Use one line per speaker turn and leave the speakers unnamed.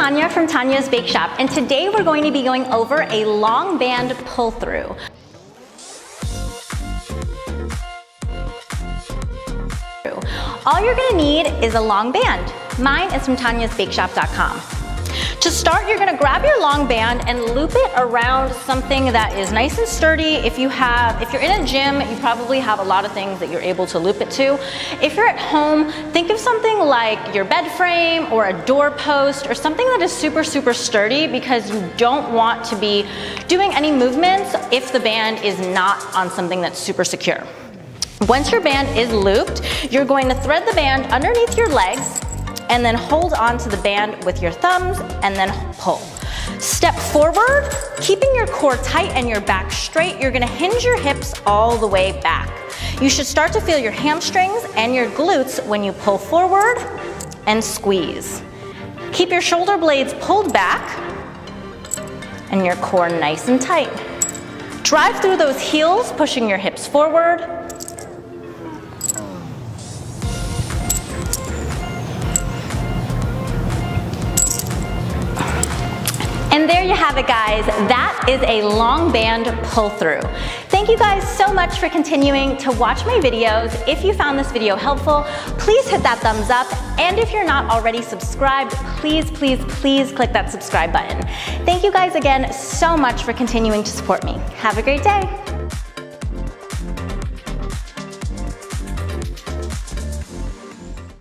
Tonya from Tonya's Bakeshop, and today we're going to be going over a long band pull-through. All you're gonna need is a long band. Mine is from tonyasbakeshop.com. To start, you're gonna grab your long band and loop it around something that is nice and sturdy. If you're in a gym, you probably have a lot of things that you're able to loop it to. If you're at home, think of something like your bed frame or a door post or something that is super, super sturdy, because you don't want to be doing any movements if the band is not on something that's super secure. Once your band is looped, you're going to thread the band underneath your legs and then hold on to the band with your thumbs and then pull. Step forward, keeping your core tight and your back straight. You're gonna hinge your hips all the way back. You should start to feel your hamstrings and your glutes when you pull forward and squeeze. Keep your shoulder blades pulled back and your core nice and tight. Drive through those heels, pushing your hips forward. And there you have it, guys. That is a long band pull through. Thank you guys so much for continuing to watch my videos. If you found this video helpful, please hit that thumbs up. And if you're not already subscribed, please, please, please click that subscribe button. Thank you guys again so much for continuing to support me. Have a great day.